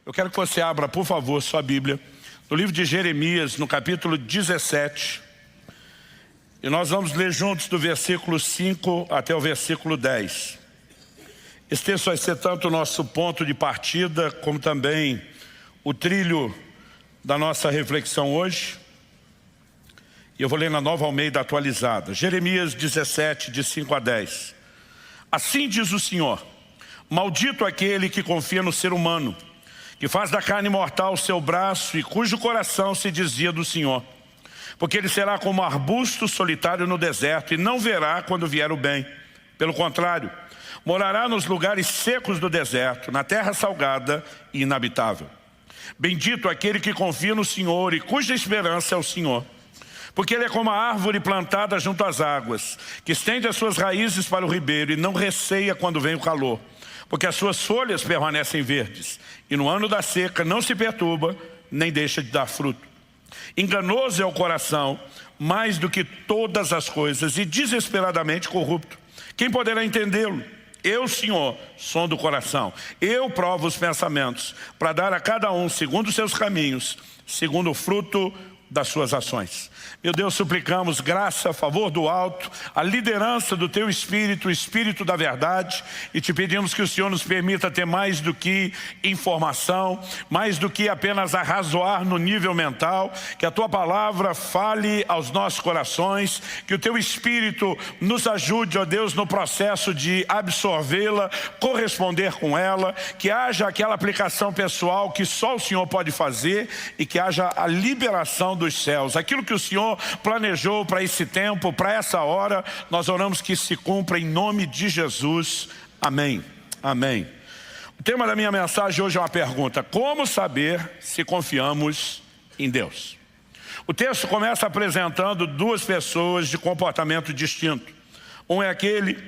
Eu quero que você abra, por favor, sua Bíblia, no livro de Jeremias, no capítulo 17. E nós vamos ler juntos do versículo 5 até o versículo 10. Esse texto vai ser tanto o nosso ponto de partida, como também o trilho da nossa reflexão hoje. E eu vou ler na Nova Almeida atualizada. Jeremias 17, de 5 a 10. Assim diz o Senhor: maldito aquele que confia no ser humano, que faz da carne mortal o seu braço e cujo coração se desvia do Senhor. Porque ele será como arbusto solitário no deserto e não verá quando vier o bem. Pelo contrário, morará nos lugares secos do deserto, na terra salgada e inabitável. Bendito aquele que confia no Senhor e cuja esperança é o Senhor. Porque ele é como a árvore plantada junto às águas, que estende as suas raízes para o ribeiro e não receia quando vem o calor. Porque as suas folhas permanecem verdes, e no ano da seca não se perturba, nem deixa de dar fruto. Enganoso é o coração, mais do que todas as coisas, e desesperadamente corrupto. Quem poderá entendê-lo? Eu, Senhor, sondo o coração. Eu provo os pensamentos, para dar a cada um, segundo os seus caminhos, segundo o fruto das suas ações. Meu Deus, suplicamos graça, favor do alto, a liderança do Teu Espírito, o Espírito da verdade, e te pedimos que o Senhor nos permita ter mais do que informação, mais do que apenas arrazoar no nível mental, que a Tua palavra fale aos nossos corações, que o Teu Espírito nos ajude, ó Deus, no processo de absorvê-la, corresponder com ela, que haja aquela aplicação pessoal que só o Senhor pode fazer e que haja a liberação dos céus. Aquilo que o Senhor planejou para esse tempo, para essa hora, nós oramos que se cumpra em nome de Jesus. Amém. Amém. O tema da minha mensagem hoje é uma pergunta: como saber se confiamos em Deus? O texto começa apresentando duas pessoas de comportamento distinto. Um é aquele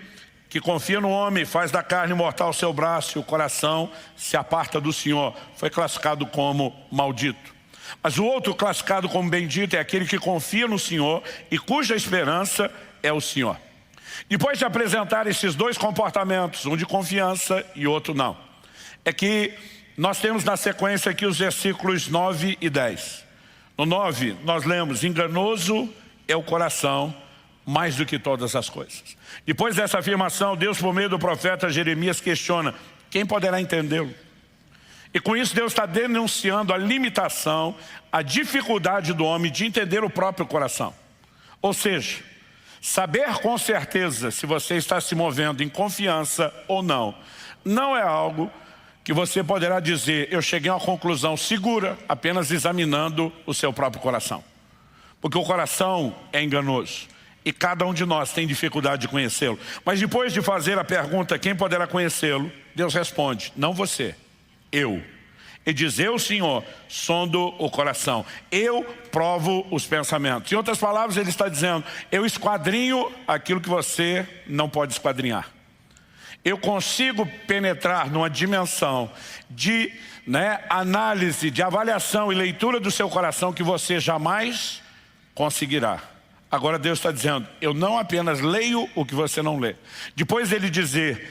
que confia no homem, faz da carne mortal seu braço e o coração se aparta do Senhor. Foi classificado como maldito. Mas o outro, classificado como bendito, é aquele que confia no Senhor e cuja esperança é o Senhor. Depois de apresentar esses dois comportamentos, um de confiança e outro não, é que nós temos na sequência aqui os versículos 9 e 10. No 9 nós lemos: enganoso é o coração mais do que todas as coisas. Depois dessa afirmação, Deus, por meio do profeta Jeremias, questiona: quem poderá entendê-lo? E com isso Deus está denunciando a limitação, a dificuldade do homem de entender o próprio coração. Ou seja, saber com certeza se você está se movendo em confiança ou não, não é algo que você poderá dizer: eu cheguei a uma conclusão segura apenas examinando o seu próprio coração. Porque o coração é enganoso e cada um de nós tem dificuldade de conhecê-lo. Mas depois de fazer a pergunta: quem poderá conhecê-lo? Deus responde: não você, eu. E diz: eu, Senhor, sondo o coração, eu provo os pensamentos. Em outras palavras, ele está dizendo: eu esquadrinho aquilo que você não pode esquadrinhar. Eu consigo penetrar numa dimensão de análise, de avaliação e leitura do seu coração que você jamais conseguirá. Agora Deus está dizendo: eu não apenas leio o que você não lê. Depois ele dizer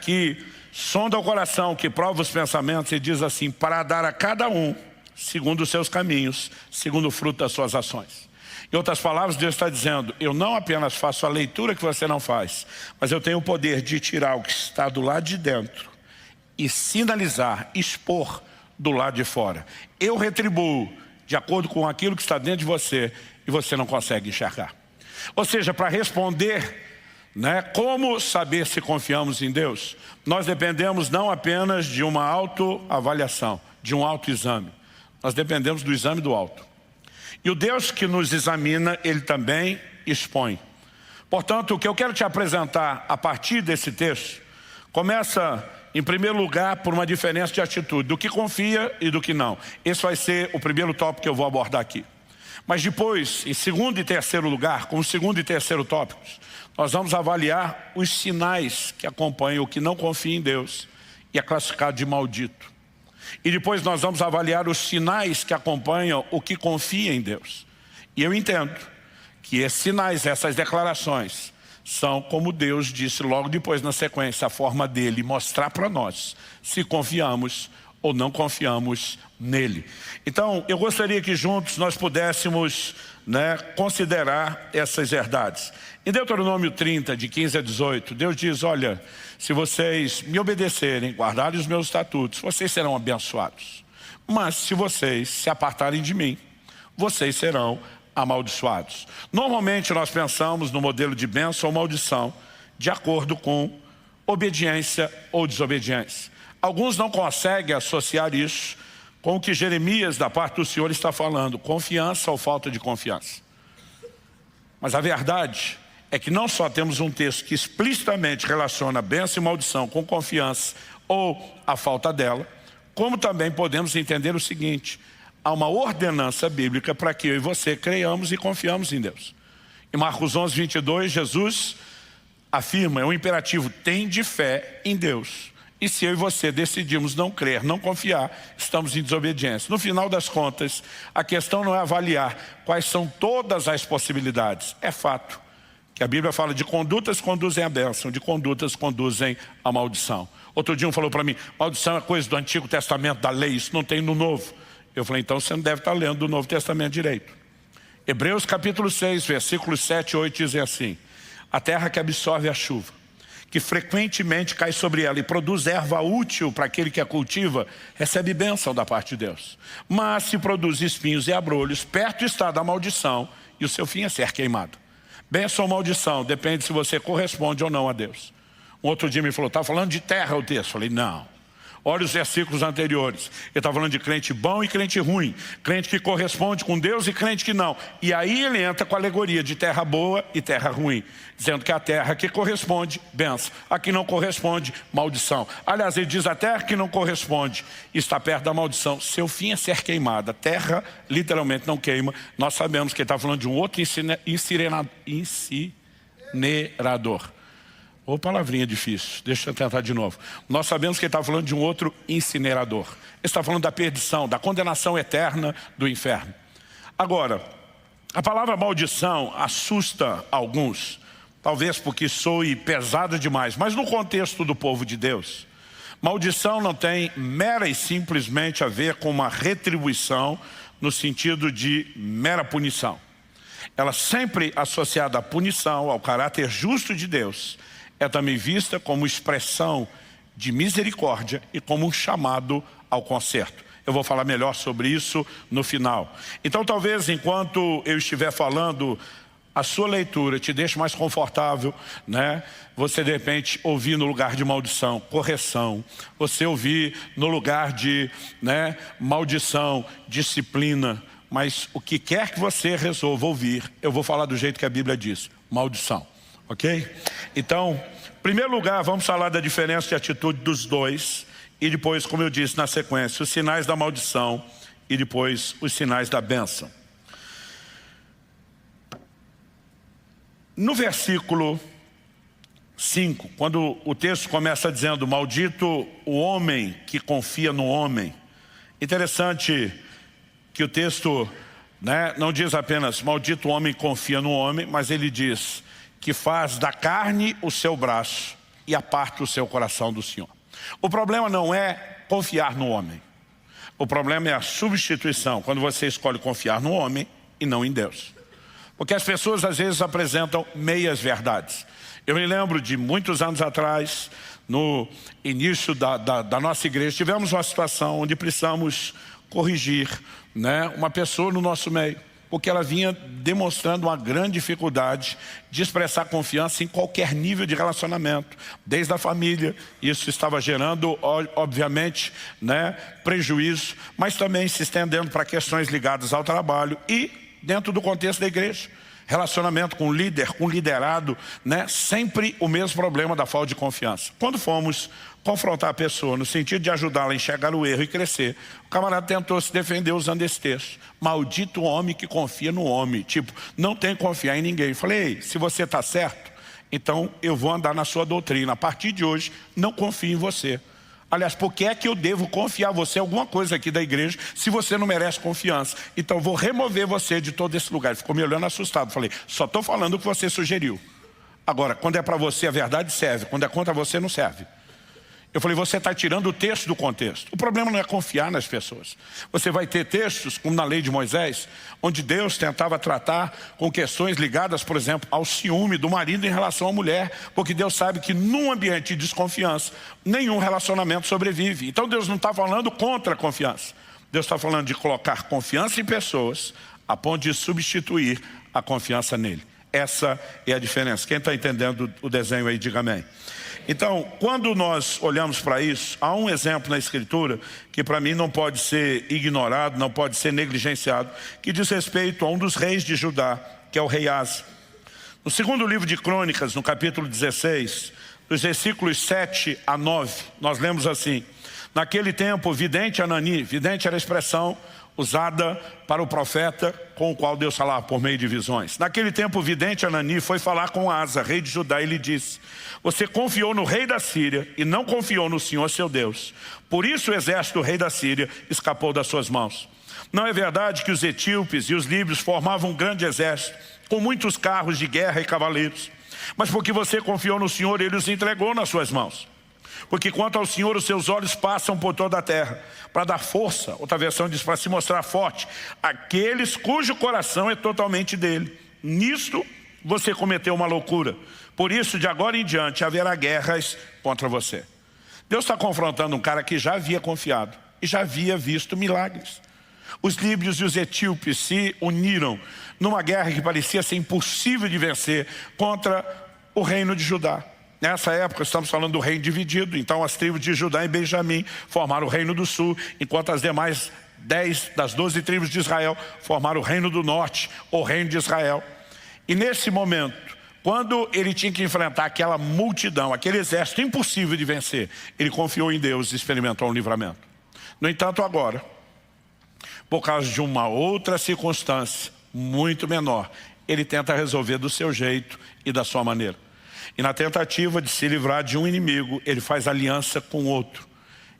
que sonda o coração, que prova os pensamentos, e diz assim: para dar a cada um segundo os seus caminhos, segundo o fruto das suas ações. Em outras palavras, Deus está dizendo: eu não apenas faço a leitura que você não faz, mas eu tenho o poder de tirar o que está do lado de dentro e sinalizar, expor do lado de fora. Eu retribuo de acordo com aquilo que está dentro de você e você não consegue enxergar. Ou seja, para responder como saber se confiamos em Deus, nós dependemos não apenas de uma autoavaliação, de um autoexame. Nós dependemos do exame do alto. E o Deus que nos examina, Ele também expõe. Portanto, o que eu quero te apresentar a partir desse texto começa, em primeiro lugar, por uma diferença de atitude, do que confia e do que não. Esse vai ser o primeiro tópico que eu vou abordar aqui. Mas depois, em segundo e terceiro lugar, como segundo e terceiro tópicos, nós vamos avaliar os sinais que acompanham o que não confia em Deus e é classificado de maldito. E depois nós vamos avaliar os sinais que acompanham o que confia em Deus. E eu entendo que esses sinais, essas declarações, são, como Deus disse logo depois na sequência, a forma dele mostrar para nós se confiamos ou não confiamos nele. Então, eu gostaria que juntos nós pudéssemos, considerar essas verdades. Em Deuteronômio 30, de 15 a 18, Deus diz, olha, se vocês me obedecerem, guardarem os meus estatutos, vocês serão abençoados. Mas se vocês se apartarem de mim, vocês serão amaldiçoados. Normalmente nós pensamos no modelo de bênção ou maldição de acordo com obediência ou desobediência. Alguns não conseguem associar isso com o que Jeremias, da parte do Senhor, está falando, confiança ou falta de confiança. Mas a verdade é que não só temos um texto que explicitamente relaciona bênção e maldição com confiança ou a falta dela, como também podemos entender o seguinte, há uma ordenança bíblica para que eu e você creiamos e confiamos em Deus. Em Marcos 11, 22, Jesus afirma, é um imperativo, tende fé em Deus. E se eu e você decidimos não crer, não confiar, estamos em desobediência. No final das contas, a questão não é avaliar quais são todas as possibilidades. É fato que a Bíblia fala de condutas conduzem à bênção, de condutas conduzem à maldição. Outro dia um falou para mim, maldição é coisa do Antigo Testamento, da lei, isso não tem no Novo. Eu falei, então você não deve estar lendo o Novo Testamento direito. Hebreus capítulo 6, versículos 7 e 8 dizem assim, a terra que absorve a chuva, que frequentemente cai sobre ela e produz erva útil para aquele que a cultiva, recebe bênção da parte de Deus. Mas se produz espinhos e abrolhos, perto está da maldição e o seu fim é ser queimado. Bênção ou maldição, depende se você corresponde ou não a Deus. Um outro dia me falou, está falando de terra o texto? Eu falei, não. Olha os versículos anteriores. Ele está falando de crente bom e crente ruim. Crente que corresponde com Deus e crente que não. E aí ele entra com a alegoria de terra boa e terra ruim. Dizendo que a terra que corresponde, bênção. A que não corresponde, maldição. Aliás, ele diz a terra que não corresponde está perto da maldição. Seu fim é ser queimada. Terra literalmente não queima. Nós sabemos que ele está falando de um outro incinerador. Ou palavrinha difícil, deixa eu tentar de novo. Nós sabemos que ele está falando de um outro incinerador. Ele está falando da perdição, da condenação eterna do inferno. Agora, a palavra maldição assusta alguns, talvez porque soe pesado demais, mas no contexto do povo de Deus, maldição não tem mera e simplesmente a ver com uma retribuição no sentido de mera punição. Ela sempre associada à punição, ao caráter justo de Deus, é também vista como expressão de misericórdia e como um chamado ao conserto. Eu vou falar melhor sobre isso no final. Então talvez enquanto eu estiver falando, a sua leitura te deixe mais confortável, Você de repente ouvir no lugar de maldição, correção. Você ouvir no lugar de maldição, disciplina. Mas o que quer que você resolva ouvir, eu vou falar do jeito que a Bíblia diz, maldição. Ok? Então, em primeiro lugar, vamos falar da diferença de atitude dos dois e depois, como eu disse na sequência, os sinais da maldição e depois os sinais da bênção. No versículo 5, quando o texto começa dizendo, maldito o homem que confia no homem. Interessante que o texto não diz apenas, maldito o homem que confia no homem, mas ele diz, que faz da carne o seu braço e aparta o seu coração do Senhor. O problema não é confiar no homem. O problema é a substituição, quando você escolhe confiar no homem e não em Deus. Porque as pessoas às vezes apresentam meias verdades. Eu me lembro de muitos anos atrás, no início da nossa igreja, tivemos uma situação onde precisamos corrigir uma pessoa no nosso meio. Porque ela vinha demonstrando uma grande dificuldade de expressar confiança em qualquer nível de relacionamento, desde a família. Isso estava gerando, obviamente, prejuízo, mas também se estendendo para questões ligadas ao trabalho e dentro do contexto da igreja. Relacionamento com líder, com liderado, sempre o mesmo problema da falta de confiança. Quando fomos confrontar a pessoa no sentido de ajudá-la a enxergar o erro e crescer, o camarada tentou se defender usando esse texto. Maldito o homem que confia no homem. Tipo, não tem que confiar em ninguém. Eu falei, ei, se você está certo, então eu vou andar na sua doutrina. A partir de hoje, não confio em você. Aliás, por que é que eu devo confiar você em alguma coisa aqui da igreja se você não merece confiança? Então vou remover você de todo esse lugar. Ele ficou me olhando assustado. Falei, só estou falando o que você sugeriu. Agora, quando é para você a verdade serve, quando é contra você não serve. Eu falei, você está tirando o texto do contexto. O problema não é confiar nas pessoas. Você vai ter textos, como na lei de Moisés, onde Deus tentava tratar com questões ligadas, por exemplo, ao ciúme do marido em relação à mulher, porque Deus sabe que num ambiente de desconfiança, nenhum relacionamento sobrevive. Então Deus não está falando contra a confiança. Deus está falando de colocar confiança em pessoas, a ponto de substituir a confiança nele. Essa é a diferença. Quem está entendendo o desenho aí, diga amém. Então, quando nós olhamos para isso, há um exemplo na Escritura que para mim não pode ser ignorado, não pode ser negligenciado, que diz respeito a um dos reis de Judá, que é o rei Asa. No segundo livro de Crônicas, no capítulo 16, dos versículos 7 a 9, nós lemos assim: naquele tempo, o vidente Anani, vidente era a expressão usada para o profeta com o qual Deus falava por meio de visões. Naquele tempo, o vidente Anani foi falar com Asa, rei de Judá, e lhe disse: você confiou no rei da Síria e não confiou no Senhor seu Deus. Por isso o exército do rei da Síria escapou das suas mãos. Não é verdade que os etíopes e os líbios formavam um grande exército, com muitos carros de guerra e cavaleiros? Mas porque você confiou no Senhor, ele os entregou nas suas mãos. Porque quanto ao Senhor, os seus olhos passam por toda a terra, para dar força, outra versão diz, para se mostrar forte, aqueles cujo coração é totalmente dele. Nisto você cometeu uma loucura. Por isso, de agora em diante, haverá guerras contra você. Deus está confrontando um cara que já havia confiado e já havia visto milagres. Os líbios e os etíopes se uniram numa guerra que parecia ser impossível de vencer contra o reino de Judá. Nessa época estamos falando do reino dividido, então as tribos de Judá e Benjamim formaram o reino do sul, enquanto as demais 10 das 12 tribos de Israel formaram o reino do norte, o reino de Israel. E nesse momento, quando ele tinha que enfrentar aquela multidão, aquele exército impossível de vencer, ele confiou em Deus e experimentou um livramento. No entanto, agora, por causa de uma outra circunstância muito menor, ele tenta resolver do seu jeito e da sua maneira. E na tentativa de se livrar de um inimigo, ele faz aliança com outro.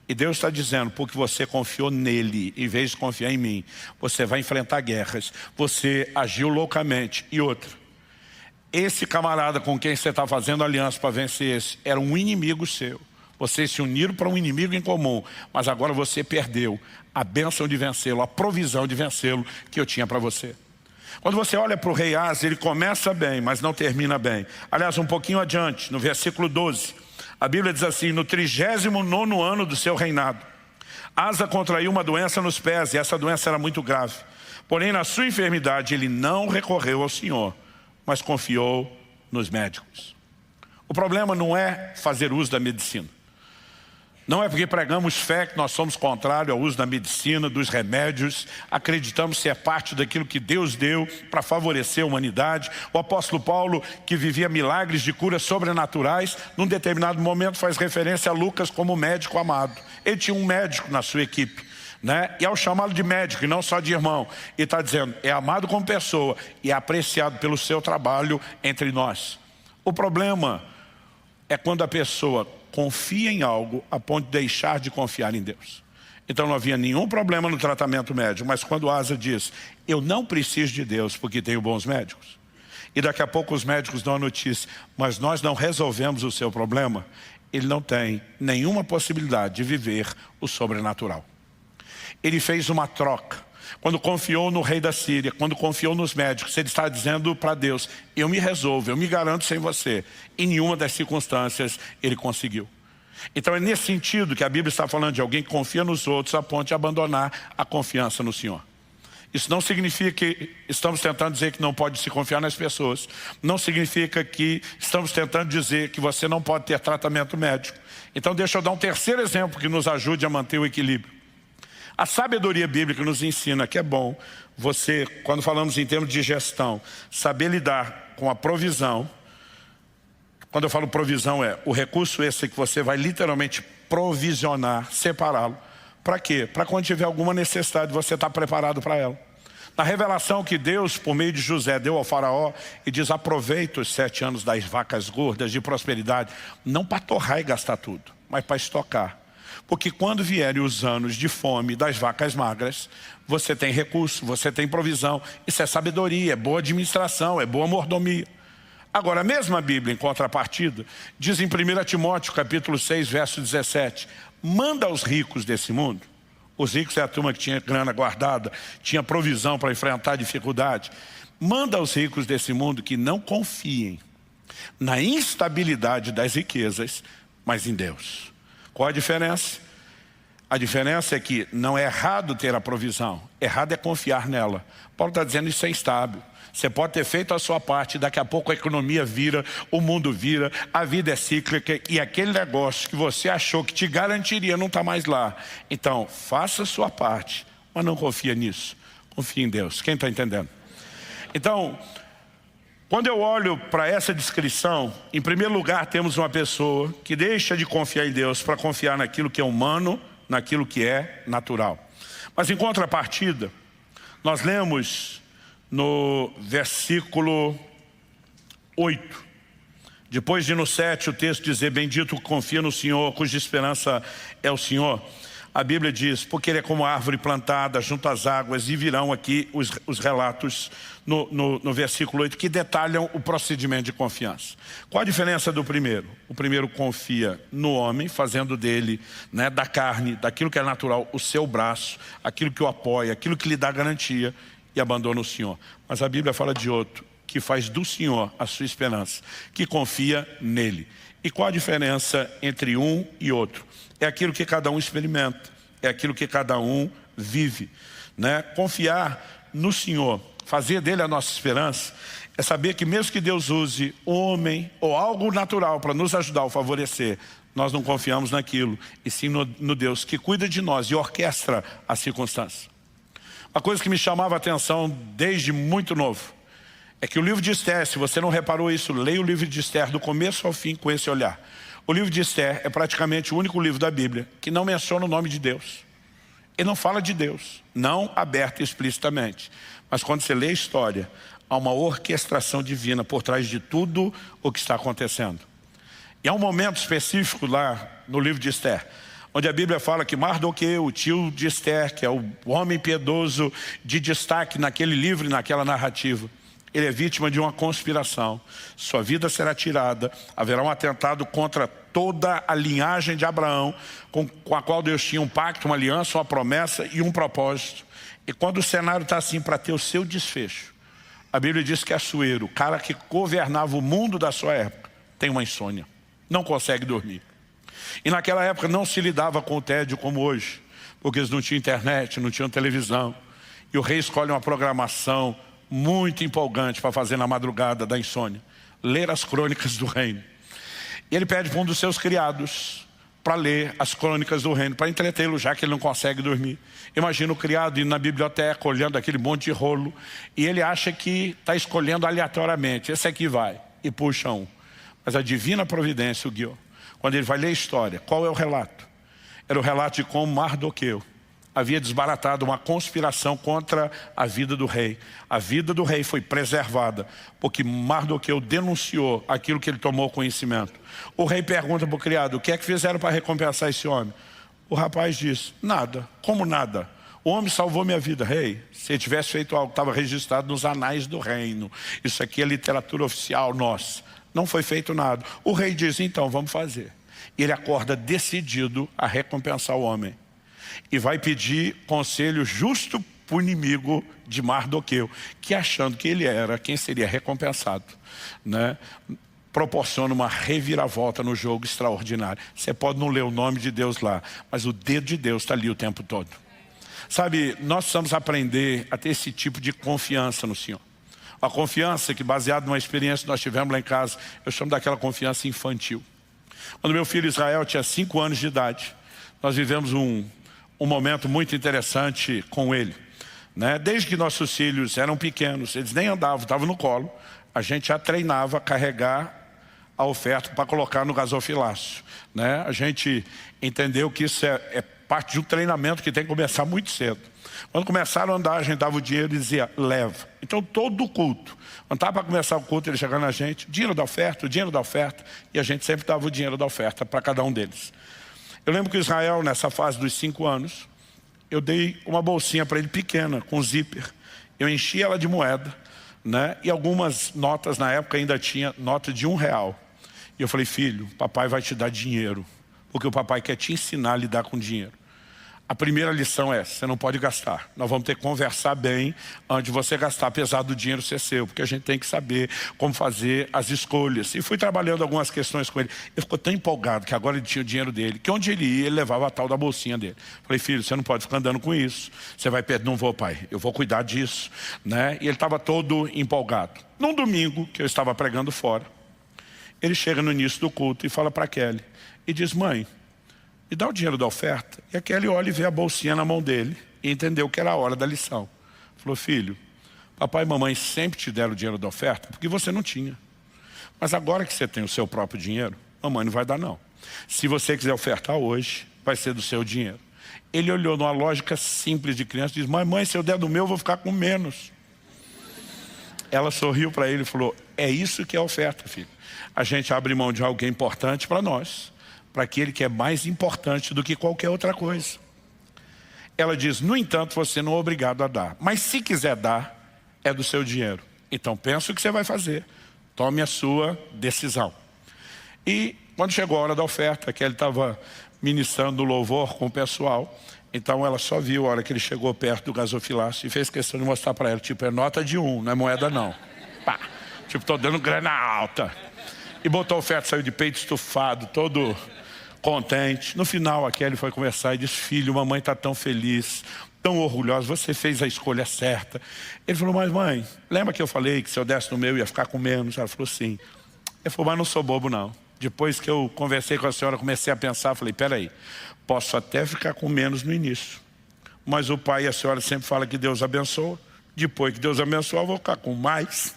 E Deus está dizendo, porque você confiou nele, em vez de confiar em mim, você vai enfrentar guerras, você agiu loucamente. E outra, esse camarada com quem você está fazendo aliança para vencer esse, era um inimigo seu. Vocês se uniram para um inimigo em comum, mas agora você perdeu a bênção de vencê-lo, a provisão de vencê-lo que eu tinha para você. Quando você olha para o rei Asa, ele começa bem, mas não termina bem. Aliás, um pouquinho adiante, no versículo 12, a Bíblia diz assim: no 39º ano do seu reinado, Asa contraiu uma doença nos pés, e essa doença era muito grave. Porém, na sua enfermidade, ele não recorreu ao Senhor, mas confiou nos médicos. O problema não é fazer uso da medicina. Não é porque pregamos fé que nós somos contrários ao uso da medicina, dos remédios, acreditamos ser parte daquilo que Deus deu para favorecer a humanidade. O apóstolo Paulo, que vivia milagres de curas sobrenaturais, num determinado momento faz referência a Lucas como médico amado. Ele tinha um médico na sua equipe, né? E ao chamá-lo de médico e não só de irmão, ele está dizendo, é amado como pessoa e é apreciado pelo seu trabalho entre nós. O problema é quando a pessoa confia em algo a ponto de deixar de confiar em Deus. Então não havia nenhum problema no tratamento médico, mas quando Asa diz, eu não preciso de Deus porque tenho bons médicos, e daqui a pouco os médicos dão a notícia, mas nós não resolvemos o seu problema, ele não tem nenhuma possibilidade de viver o sobrenatural. Ele fez uma troca. Quando confiou no rei da Síria, quando confiou nos médicos, ele está dizendo para Deus, eu me resolvo, eu me garanto sem você. Em nenhuma das circunstâncias ele conseguiu. Então é nesse sentido que a Bíblia está falando de alguém que confia nos outros a ponto de abandonar a confiança no Senhor. Isso não significa que estamos tentando dizer que não pode se confiar nas pessoas. Não significa que estamos tentando dizer que você não pode ter tratamento médico. Então deixa eu dar um terceiro exemplo que nos ajude a manter o equilíbrio. A sabedoria bíblica nos ensina que é bom você, quando falamos em termos de gestão, saber lidar com a provisão. Quando eu falo provisão é o recurso esse que você vai literalmente provisionar, separá-lo. Para quê? Para quando tiver alguma necessidade você estar preparado para ela. Na revelação que Deus, por meio de José, deu ao faraó e diz, aproveita os 7 anos das vacas gordas de prosperidade, não para torrar e gastar tudo, mas para estocar. Porque quando vierem os anos de fome das vacas magras, você tem recurso, você tem provisão. Isso é sabedoria, é boa administração, é boa mordomia. Agora, a mesma Bíblia, em contrapartida, diz em 1 Timóteo, capítulo 6, verso 17, manda aos ricos desse mundo. Os ricos é a turma que tinha grana guardada, tinha provisão para enfrentar a dificuldade. Manda aos ricos desse mundo que não confiem na instabilidade das riquezas, mas em Deus. Qual a diferença? A diferença é que não é errado ter a provisão, errado é confiar nela. Paulo está dizendo isso é instável. Você pode ter feito a sua parte, daqui a pouco a economia vira, o mundo vira, a vida é cíclica e aquele negócio que você achou que te garantiria não está mais lá. Então, faça a sua parte, mas não confia nisso. Confia em Deus. Quem está entendendo? Então, quando eu olho para essa descrição, em primeiro lugar temos uma pessoa que deixa de confiar em Deus para confiar naquilo que é humano, naquilo que é natural. Mas em contrapartida, nós lemos no versículo 8, depois de no 7 o texto dizer, bendito confia no Senhor, cuja esperança é o Senhor. A Bíblia diz, porque ele é como árvore plantada junto às águas, e virão aqui os relatos no versículo 8 que detalham o procedimento de confiança. Qual a diferença do primeiro? O primeiro confia no homem, fazendo dele, da carne, daquilo que é natural, o seu braço, aquilo que o apoia, aquilo que lhe dá garantia, e abandona o Senhor. Mas a Bíblia fala de outro, que faz do Senhor a sua esperança, que confia nele. E qual a diferença entre um e outro? É aquilo que cada um experimenta, é aquilo que cada um vive. Confiar no Senhor, fazer dele a nossa esperança, é saber que mesmo que Deus use um homem ou algo natural para nos ajudar ou favorecer, nós não confiamos naquilo, e sim no Deus que cuida de nós e orquestra a circunstância. Uma coisa que me chamava a atenção desde muito novo é que o livro de Esther, se você não reparou isso, leia o livro de Esther do começo ao fim com esse olhar. O livro de Esther é praticamente o único livro da Bíblia que não menciona o nome de Deus. Ele não fala de Deus, não aberto explicitamente. Mas quando você lê a história, há uma orquestração divina por trás de tudo o que está acontecendo. E há um momento específico lá no livro de Esther, onde a Bíblia fala que Mardoqueu, o tio de Esther, que é o homem piedoso de destaque naquele livro e naquela narrativa, ele é vítima de uma conspiração. Sua vida será tirada, haverá um atentado contra toda a linhagem de Abraão, com a qual Deus tinha um pacto, uma aliança, uma promessa e um propósito. E quando o cenário está assim para ter o seu desfecho, a Bíblia diz que Assuero, o cara que governava o mundo da sua época, tem uma insônia, não consegue dormir. E naquela época não se lidava com o tédio como hoje, porque eles não tinham internet, não tinham televisão. E o rei escolhe uma programação muito empolgante para fazer na madrugada da insônia. Ler as crônicas do reino. E ele pede para um dos seus criados para ler as crônicas do reino, para entretê-lo, já que ele não consegue dormir. Imagina o criado indo na biblioteca, olhando aquele monte de rolo, e ele acha que está escolhendo aleatoriamente. Esse aqui vai, e puxa um. Mas a divina providência o guiou. Quando ele vai ler a história, qual é o relato? Era o relato de como Mardoqueu havia desbaratado uma conspiração contra a vida do rei. A vida do rei foi preservada, porque Mardoqueu denunciou aquilo que ele tomou conhecimento. O rei pergunta para o criado, o que é que fizeram para recompensar esse homem? O rapaz diz, nada. Como nada? O homem salvou minha vida, rei. Se ele tivesse feito algo, estava registrado nos anais do reino. Isso aqui é literatura oficial nossa. Não foi feito nada. O rei diz, então, vamos fazer. E ele acorda decidido a recompensar o homem. E vai pedir conselho justo para o inimigo de Mardoqueu, que achando que ele era quem seria recompensado, proporciona uma reviravolta no jogo extraordinário. Você pode não ler o nome de Deus lá, mas o dedo de Deus está ali o tempo todo. Sabe, nós precisamos aprender a ter esse tipo de confiança no Senhor. A confiança que, baseada numa experiência que nós tivemos lá em casa, eu chamo daquela confiança infantil. Quando meu filho Israel tinha 5 anos de idade, nós vivemos um momento muito interessante com ele. Desde que nossos filhos eram pequenos, eles nem andavam, estavam no colo, a gente já treinava a carregar a oferta para colocar no gasofilácio. A gente entendeu que isso é parte de um treinamento que tem que começar muito cedo. Quando começaram a andar, a gente dava o dinheiro e dizia, leva. Então todo o culto, quando estava para começar o culto, ele chegava na gente, dinheiro da oferta, e a gente sempre dava o dinheiro da oferta para cada um deles. Eu lembro que Israel, nessa fase dos 5 anos, eu dei uma bolsinha para ele pequena, com zíper. Eu enchi ela de moeda, né? E algumas notas na época ainda tinha nota de R$1. E eu falei, filho, papai vai te dar dinheiro, porque o papai quer te ensinar a lidar com dinheiro. A primeira lição é, você não pode gastar. Nós vamos ter que conversar bem antes de você gastar, apesar do dinheiro ser seu, porque a gente tem que saber como fazer as escolhas. E fui trabalhando algumas questões com ele. Ele ficou tão empolgado que agora ele tinha o dinheiro dele, que onde ele ia, ele levava a tal da bolsinha dele. Falei, filho, você não pode ficar andando com isso. Você vai perder. Não vou, pai, eu vou cuidar disso, né? E ele estava todo empolgado. Num domingo, que eu estava pregando fora, ele chega no início do culto e fala para Kelly, e diz, mãe, me dá o dinheiro da oferta. E a Kelly olha e vê a bolsinha na mão dele e entendeu que era a hora da lição. Falou, filho, papai e mamãe sempre te deram o dinheiro da oferta porque você não tinha. Mas agora que você tem o seu próprio dinheiro, mamãe não vai dar não. Se você quiser ofertar hoje, vai ser do seu dinheiro. Ele olhou numa lógica simples de criança e disse, mãe, se eu der do meu, eu vou ficar com menos. Ela sorriu para ele e falou, é isso que é oferta, filho. A gente abre mão de algo que é importante para nós, para aquele que é mais importante do que qualquer outra coisa. Ela diz, no entanto, você não é obrigado a dar. Mas se quiser dar, é do seu dinheiro. Então pensa o que você vai fazer. Tome a sua decisão. E quando chegou a hora da oferta, que ele estava ministrando louvor com o pessoal, então ela só viu a hora que ele chegou perto do gasofilácio e fez questão de mostrar para ela, tipo, é nota de 1, não é moeda não. Pá, tipo, estou dando grana alta. E botou a oferta, saiu de peito estufado, todo contente. No final, a Kelly foi conversar e disse, filho, mamãe está tão feliz, tão orgulhosa, você fez a escolha certa. Ele falou, mas mãe, lembra que eu falei que se eu desse no meu ia ficar com menos? Ela falou, sim. Ele falou, mas não sou bobo não. Depois que eu conversei com a senhora, comecei a pensar, falei, peraí, posso até ficar com menos no início, mas o pai e a senhora sempre falam que Deus abençoa. Depois que Deus abençoa, eu vou ficar com mais.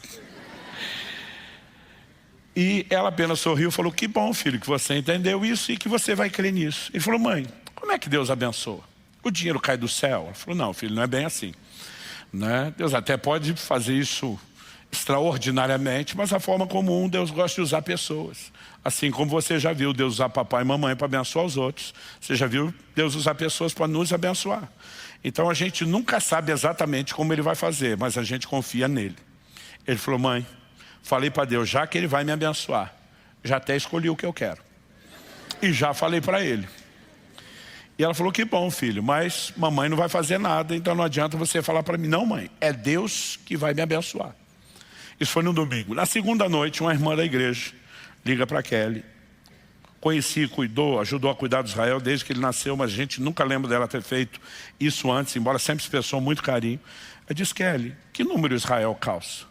E ela apenas sorriu e falou, que bom, filho, que você entendeu isso e que você vai crer nisso. Ele falou, mãe, como é que Deus abençoa? O dinheiro cai do céu? Ela falou, não, filho, não é bem assim, né? Deus até pode fazer isso extraordinariamente, mas a forma comum, Deus gosta de usar pessoas. Assim como você já viu Deus usar papai e mamãe para abençoar os outros, você já viu Deus usar pessoas para nos abençoar. Então a gente nunca sabe exatamente como Ele vai fazer, mas a gente confia nele. Ele falou, mãe, falei para Deus, já que Ele vai me abençoar, já até escolhi o que eu quero. E já falei para Ele. E ela falou, que bom, filho, mas mamãe não vai fazer nada, então não adianta você falar para mim. Não, mãe, é Deus que vai me abençoar. Isso foi no domingo. Na segunda noite, uma irmã da igreja liga para Kelly. Conheci, cuidou, ajudou a cuidar de Israel desde que ele nasceu, mas a gente nunca lembra dela ter feito isso antes, embora sempre expressou muito carinho. Ela disse, Kelly, que número Israel calça?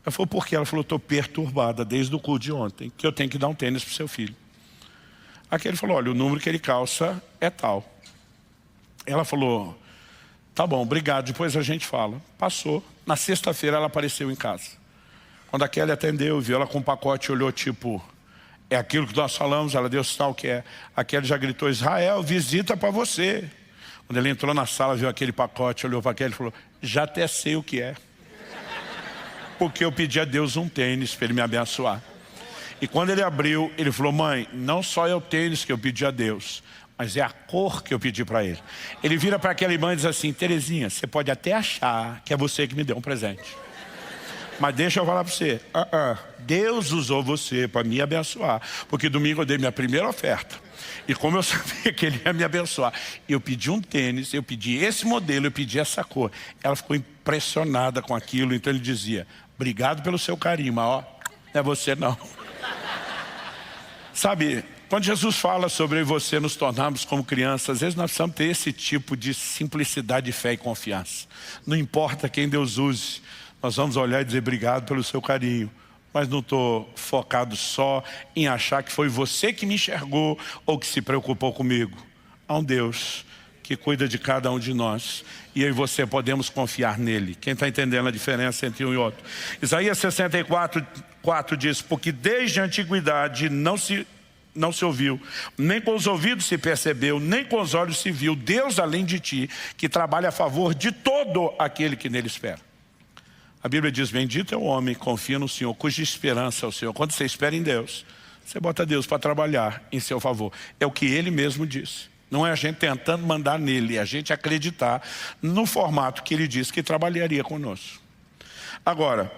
Ela falou, por quê? Ela falou, estou perturbada desde o culto de ontem, que eu tenho que dar um tênis para o seu filho. Aqui ele falou, olha, o número que ele calça é tal. Ela falou, tá bom, obrigado, depois a gente fala. Passou, na sexta-feira ela apareceu em casa. Quando a Kelly atendeu, viu ela com um pacote, olhou tipo, é aquilo que nós falamos, ela deu sinal que é. A Kelly já gritou, Israel, visita para você. Quando ele entrou na sala, viu aquele pacote, olhou para a Kelly e falou, já até sei o que é. Porque eu pedi a Deus um tênis para Ele me abençoar. E quando ele abriu, ele falou, mãe, não só é o tênis que eu pedi a Deus, mas é a cor que eu pedi para Ele. Ele vira para aquela irmã e diz assim, Terezinha, você pode até achar que é você que me deu um presente. Mas deixa eu falar para você, Deus usou você para me abençoar. Porque domingo eu dei minha primeira oferta. E como eu sabia que Ele ia me abençoar, eu pedi um tênis, eu pedi esse modelo, eu pedi essa cor. Ela ficou impressionada com aquilo, então ele dizia, obrigado pelo seu carinho, mas ó, não é você não. Sabe, quando Jesus fala sobre você nos tornarmos como crianças, às vezes nós precisamos ter esse tipo de simplicidade, fé e confiança. Não importa quem Deus use, nós vamos olhar e dizer obrigado pelo seu carinho. Mas não estou focado só em achar que foi você que me enxergou ou que se preocupou comigo. Há um Deus que cuida de cada um de nós. E eu e você podemos confiar nele. Quem está entendendo a diferença entre um e outro? Isaías 64:4 diz, porque desde a antiguidade não se ouviu, nem com os ouvidos se percebeu, nem com os olhos se viu, Deus além de ti, que trabalha a favor de todo aquele que nele espera. A Bíblia diz, bendito é o homem que confia no Senhor, cuja esperança é o Senhor. Quando você espera em Deus, você bota Deus para trabalhar em seu favor. É o que Ele mesmo disse. Não é a gente tentando mandar nele, é a gente acreditar no formato que Ele disse que trabalharia conosco. Agora,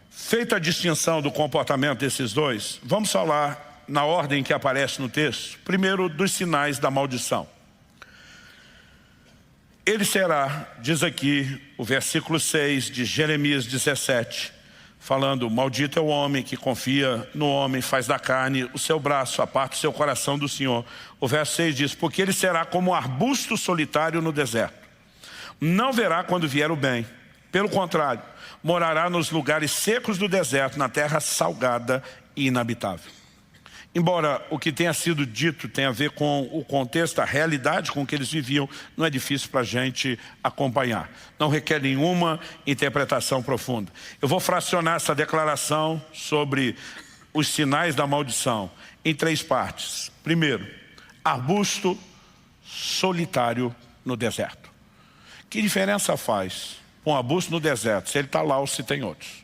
feita a distinção do comportamento desses dois, vamos falar na ordem que aparece no texto. Primeiro, dos sinais da maldição. Ele será, diz aqui o versículo 6 de Jeremias 17, falando: maldito é o homem que confia no homem, faz da carne o seu braço, aparta o seu coração do Senhor. O verso 6 diz: porque ele será como um arbusto solitário no deserto. Não verá quando vier o bem. Pelo contrário, morará nos lugares secos do deserto, na terra salgada e inabitável. Embora o que tenha sido dito tenha a ver com o contexto, a realidade com que eles viviam, não é difícil para a gente acompanhar. Não requer nenhuma interpretação profunda. Eu vou fracionar essa declaração sobre os sinais da maldição em 3 partes. Primeiro, arbusto solitário no deserto. Que diferença faz um arbusto no deserto, se ele está lá ou se tem outros?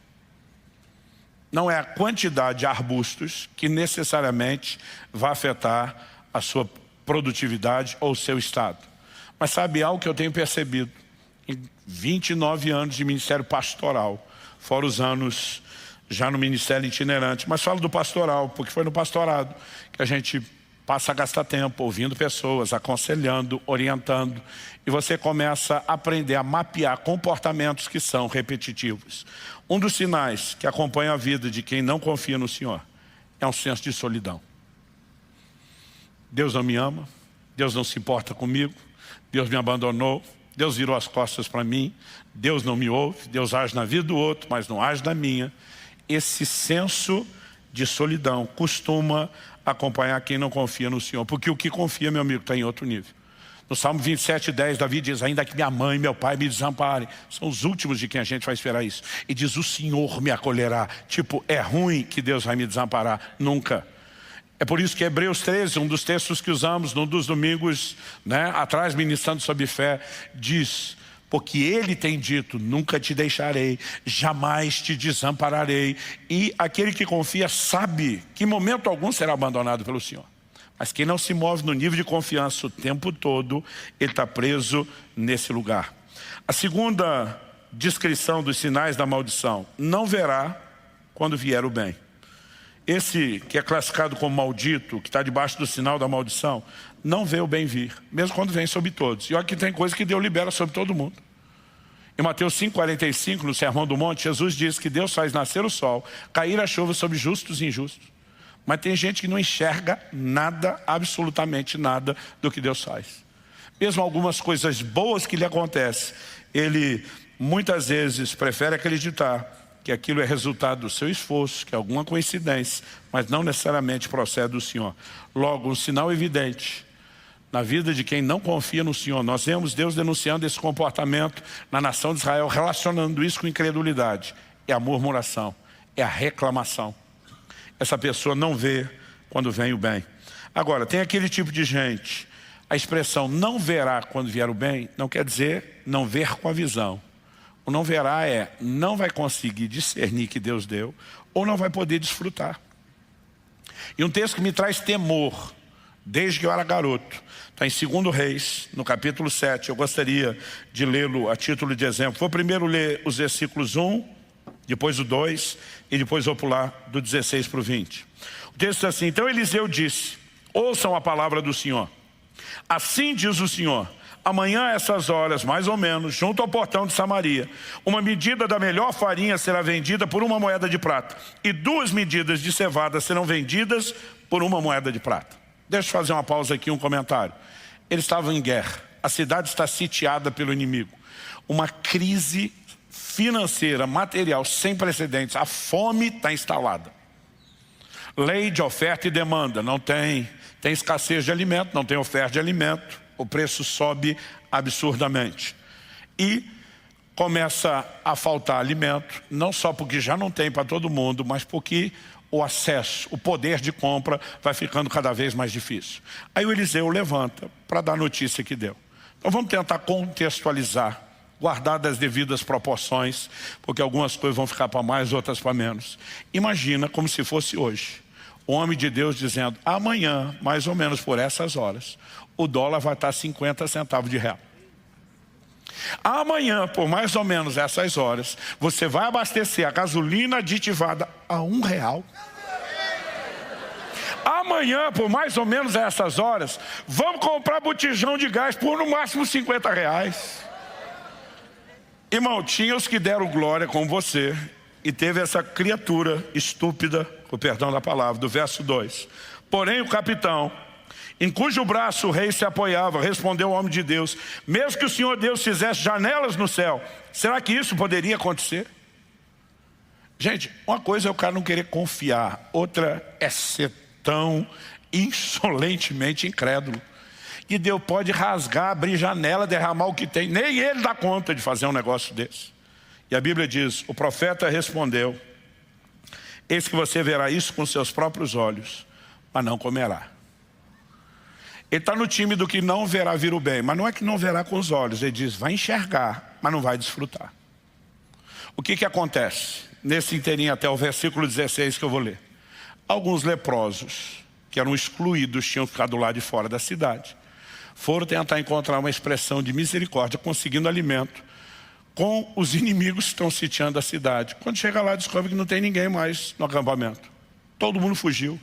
Não é a quantidade de arbustos que necessariamente vai afetar a sua produtividade ou o seu estado. Mas sabe algo que eu tenho percebido em 29 anos de ministério pastoral, fora os anos já no ministério itinerante, mas falo do pastoral, porque foi no pastorado que a gente passa a gastar tempo ouvindo pessoas, aconselhando, orientando, e você começa a aprender a mapear comportamentos que são repetitivos. Um dos sinais que acompanha a vida de quem não confia no Senhor é um senso de solidão. Deus não me ama, Deus não se importa comigo, Deus me abandonou, Deus virou as costas para mim, Deus não me ouve, Deus age na vida do outro, mas não age na minha. Esse senso de solidão costuma acompanhar quem não confia no Senhor, porque o que confia, meu amigo, está em outro nível. No Salmo 27:10, Davi diz: ainda que minha mãe e meu pai me desamparem, são os últimos de quem a gente vai esperar isso. E diz: o Senhor me acolherá. Tipo, é ruim que Deus vai me desamparar? Nunca. É por isso que Hebreus 13, um dos textos que usamos num dos domingos, atrás, ministrando sobre fé, diz: porque Ele tem dito, nunca te deixarei, jamais te desampararei. E aquele que confia sabe que em momento algum será abandonado pelo Senhor. Mas quem não se move no nível de confiança o tempo todo, ele está preso nesse lugar. A segunda descrição dos sinais da maldição: não verá quando vier o bem. Esse que é classificado como maldito, que está debaixo do sinal da maldição, não vê o bem vir, mesmo quando vem sobre todos. E olha que tem coisa que Deus libera sobre todo mundo. Em Mateus 5,45, no Sermão do Monte, Jesus diz que Deus faz nascer o sol, cair a chuva sobre justos e injustos. Mas tem gente que não enxerga nada, absolutamente nada do que Deus faz. Mesmo algumas coisas boas que lhe acontecem, ele muitas vezes prefere acreditar que aquilo é resultado do seu esforço, que é alguma coincidência, mas não necessariamente procede do Senhor. Logo, um sinal evidente na vida de quem não confia no Senhor. Nós vemos Deus denunciando esse comportamento na nação de Israel, relacionando isso com incredulidade. É a murmuração, é a reclamação. Essa pessoa não vê quando vem o bem. Agora, tem aquele tipo de gente, a expressão não verá quando vier o bem, não quer dizer não ver com a visão. O não verá é, não vai conseguir discernir que Deus deu, ou não vai poder desfrutar. E um texto que me traz temor, desde que eu era garoto, está em 2 Reis, no capítulo 7, eu gostaria de lê-lo a título de exemplo. Vou primeiro ler os versículos 1, depois o 2, e depois vou pular do 16 para o 20. O texto diz assim: então Eliseu disse, ouçam a palavra do Senhor. Assim diz o Senhor, amanhã a essas horas, mais ou menos, junto ao portão de Samaria, uma medida da melhor farinha será vendida por 1 moeda de prata, e 2 medidas de cevada serão vendidas por 1 moeda de prata. Deixa eu fazer uma pausa aqui, um comentário. Eles estavam em guerra, a cidade está sitiada pelo inimigo. Uma crise financeira, material, sem precedentes, a fome está instalada. Lei de oferta e demanda, não tem escassez de alimento, não tem oferta de alimento, o preço sobe absurdamente. E começa a faltar alimento, não só porque já não tem para todo mundo, mas porque o acesso, o poder de compra vai ficando cada vez mais difícil. Aí o Eliseu levanta para dar a notícia que deu. Então vamos tentar contextualizar, guardar das devidas proporções, porque algumas coisas vão ficar para mais, outras para menos. Imagina como se fosse hoje. O homem de Deus dizendo, amanhã, mais ou menos por essas horas, o dólar vai estar 50 centavos de real. Amanhã, por mais ou menos essas horas, você vai abastecer a gasolina aditivada a R$1. Amanhã, por mais ou menos essas horas, vamos comprar botijão de gás por no máximo R$50. Irmão, tinha os que deram glória com você e teve essa criatura estúpida, com perdão da palavra, do verso 2. Porém o capitão, em cujo braço o rei se apoiava, respondeu ao homem de Deus: mesmo que o Senhor Deus fizesse janelas no céu, será que isso poderia acontecer? Gente, uma coisa é o cara não querer confiar, outra é ser tão insolentemente incrédulo. E Deus pode rasgar, abrir janela, derramar o que tem. Nem ele dá conta de fazer um negócio desse. E a Bíblia diz, o profeta respondeu: eis que você verá isso com seus próprios olhos, mas não comerá. Ele está no time do que não verá vir o bem, mas não é que não verá com os olhos. Ele diz, vai enxergar, mas não vai desfrutar. O que acontece? Nesse inteirinho até o versículo 16 que eu vou ler. Alguns leprosos, que eram excluídos, tinham ficado do lado de fora da cidade, foram tentar encontrar uma expressão de misericórdia, conseguindo alimento com os inimigos que estão sitiando a cidade. Quando chega lá, descobre que não tem ninguém mais no acampamento. Todo mundo fugiu,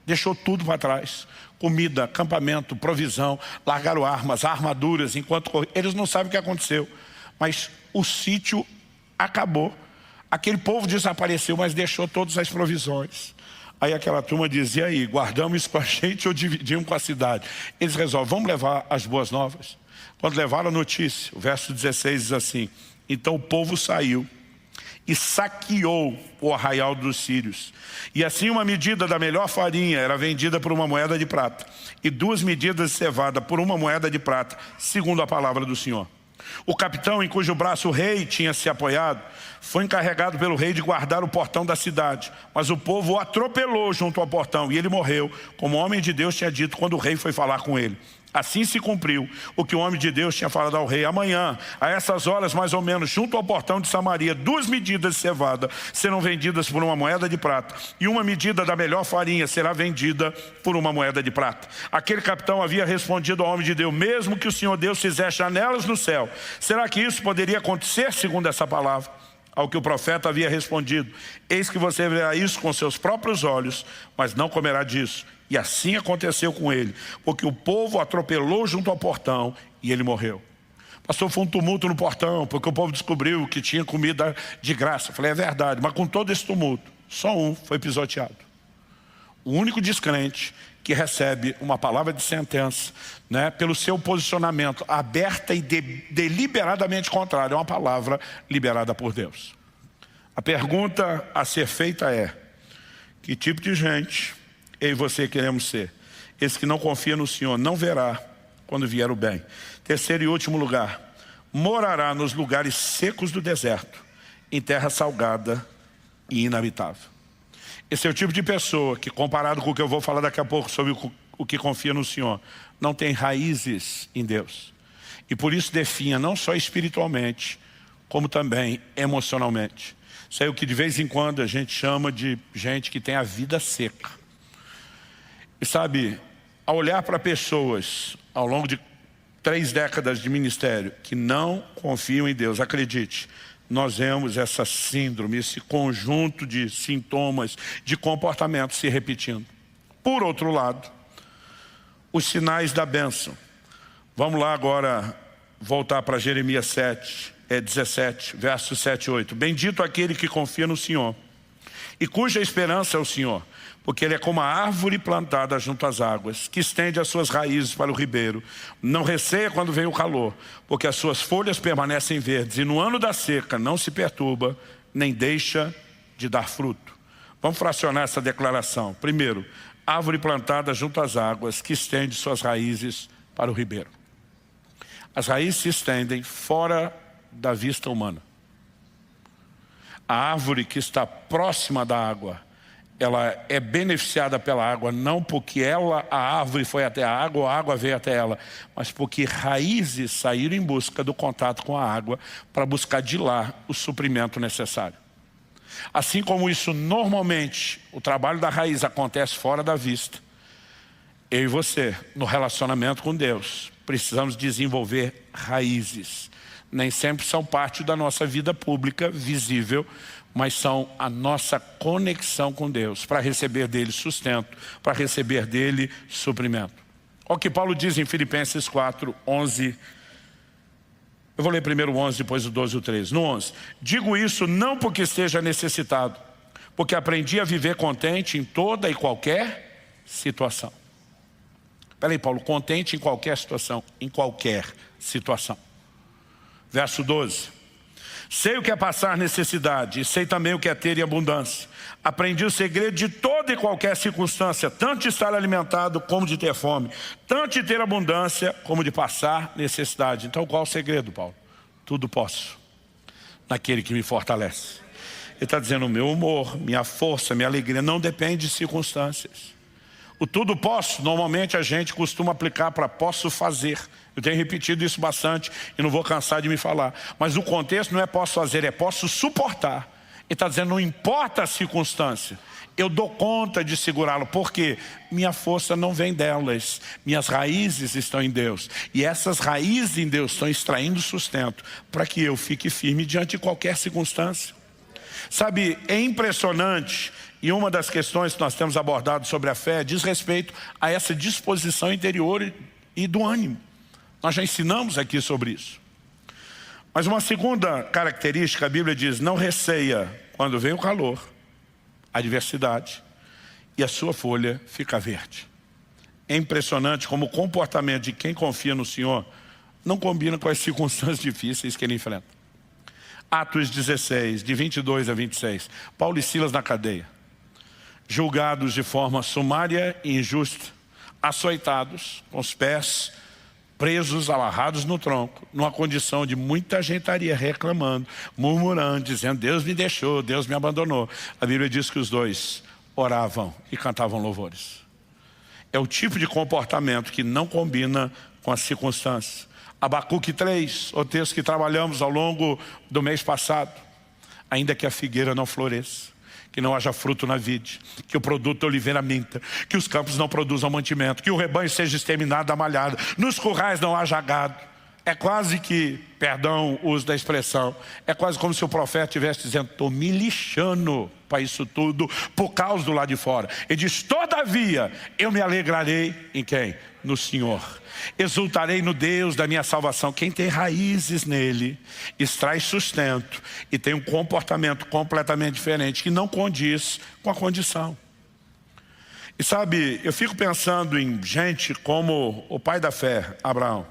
deixou tudo para trás. Comida, acampamento, provisão, largaram armas, armaduras, enquanto eles não sabem o que aconteceu. Mas o sítio acabou. Aquele povo desapareceu, mas deixou todas as provisões. Aí aquela turma dizia, e aí, guardamos isso com a gente ou dividimos com a cidade? Eles resolvem, vamos levar as boas novas. Quando levaram a notícia, o verso 16 diz assim: então o povo saiu e saqueou o arraial dos sírios. E assim uma medida da melhor farinha era vendida por uma moeda de prata, e 2 medidas de cevada por uma moeda de prata, segundo a palavra do Senhor. O capitão, em cujo braço o rei tinha se apoiado, foi encarregado pelo rei de guardar o portão da cidade. Mas o povo o atropelou junto ao portão e ele morreu, como o homem de Deus tinha dito quando o rei foi falar com ele. Assim se cumpriu o que o homem de Deus tinha falado ao rei. Amanhã, a essas horas mais ou menos, junto ao portão de Samaria, 2 medidas de cevada serão vendidas por uma moeda de prata, e uma medida da melhor farinha será vendida por uma moeda de prata. Aquele capitão havia respondido ao homem de Deus: mesmo que o Senhor Deus fizesse janelas no céu, será que isso poderia acontecer segundo essa palavra? Ao que o profeta havia respondido: eis que você verá isso com seus próprios olhos, mas não comerá disso. E assim aconteceu com ele, porque o povo atropelou junto ao portão e ele morreu. Pastor, foi um tumulto no portão, porque o povo descobriu que tinha comida de graça. Eu falei, é verdade, mas com todo esse tumulto, só um foi pisoteado. O único descrente que recebe uma palavra de sentença, né, pelo seu posicionamento aberta e deliberadamente contrário a uma palavra liberada por Deus. A pergunta a ser feita é: que tipo de gente eu e você queremos ser? Esse que não confia no Senhor não verá quando vier o bem. Terceiro e último lugar: morará nos lugares secos do deserto, em terra salgada e inabitável. Esse é o tipo de pessoa que, comparado com o que eu vou falar daqui a pouco sobre o que confia no Senhor, não tem raízes em Deus. E por isso definha não só espiritualmente, como também emocionalmente. Isso é o que de vez em quando a gente chama de gente que tem a vida seca. E sabe, ao olhar para pessoas ao longo de 3 décadas de ministério que não confiam em Deus, acredite, nós vemos essa síndrome, esse conjunto de sintomas, de comportamento se repetindo. Por outro lado, os sinais da bênção. Vamos lá agora voltar para Jeremias 17, versos 7 e 8. Bendito aquele que confia no Senhor e cuja esperança é o Senhor, porque ele é como a árvore plantada junto às águas, que estende as suas raízes para o ribeiro. Não receia quando vem o calor, porque as suas folhas permanecem verdes, e no ano da seca não se perturba, nem deixa de dar fruto. Vamos fracionar essa declaração. Primeiro, árvore plantada junto às águas, que estende suas raízes para o ribeiro. As raízes se estendem fora da vista humana. A árvore que está próxima da água, ela é beneficiada pela água, não porque a árvore foi até a água ou a água veio até ela, mas porque raízes saíram em busca do contato com a água para buscar de lá o suprimento necessário. Assim como isso normalmente, o trabalho da raiz acontece fora da vista, eu e você, no relacionamento com Deus, precisamos desenvolver raízes. nem sempre são parte da nossa vida pública, visível, mas são a nossa conexão com Deus, para receber dele sustento, para receber dele suprimento. Olha o que Paulo diz em Filipenses 4, 11. Eu vou ler primeiro o 11, depois o 12 e o 13. No 11, digo isso não porque esteja necessitado, porque aprendi a viver contente em toda e qualquer situação. Espera aí, Paulo, contente em qualquer situação, em qualquer situação. Verso 12. Sei o que é passar necessidade e sei também o que é ter em abundância. Aprendi o segredo de toda e qualquer circunstância, tanto de estar alimentado como de ter fome, tanto de ter abundância como de passar necessidade. Então qual é o segredo, Paulo? Tudo posso naquele que me fortalece. Ele está dizendo, o meu humor, minha força, minha alegria não depende de circunstâncias. O tudo posso, normalmente a gente costuma aplicar para posso fazer. Eu tenho repetido isso bastante e não vou cansar de me falar. Mas o contexto não é posso fazer, é posso suportar. Ele está dizendo, não importa a circunstância, eu dou conta de segurá-lo, porque minha força não vem delas. Minhas raízes estão em Deus. E essas raízes em Deus estão extraindo sustento para que eu fique firme diante de qualquer circunstância. Sabe, é impressionante, e uma das questões que nós temos abordado sobre a fé diz respeito a essa disposição interior e do ânimo. Nós já ensinamos aqui sobre isso. Mas uma segunda característica, a Bíblia diz, não receia quando vem o calor, a adversidade, e a sua folha fica verde. É impressionante como o comportamento de quem confia no Senhor não combina com as circunstâncias difíceis que ele enfrenta. Atos 16, de 22 a 26. Paulo e Silas na cadeia, julgados de forma sumária e injusta, açoitados, com os pés presos, amarrados no tronco, numa condição de muita gentaria, reclamando, murmurando, dizendo, Deus me deixou, Deus me abandonou. A Bíblia diz que os dois oravam e cantavam louvores. É o tipo de comportamento que não combina com as circunstâncias. Abacuque 3, o texto que trabalhamos ao longo do mês passado. Ainda que a figueira não floresça, que não haja fruto na vide, que o produto da oliveira minta, que os campos não produzam mantimento, que o rebanho seja exterminado da malhada, nos currais não haja gado. É quase que, perdão o uso da expressão, é quase como se o profeta estivesse dizendo, estou me lixando para isso tudo, por causa do lado de fora. Ele diz, todavia, eu me alegrarei em quem? No Senhor. Exultarei no Deus da minha salvação. Quem tem raízes nele, extrai sustento e tem um comportamento completamente diferente, que não condiz com a condição. E sabe, eu fico pensando em gente como o pai da fé, Abraão.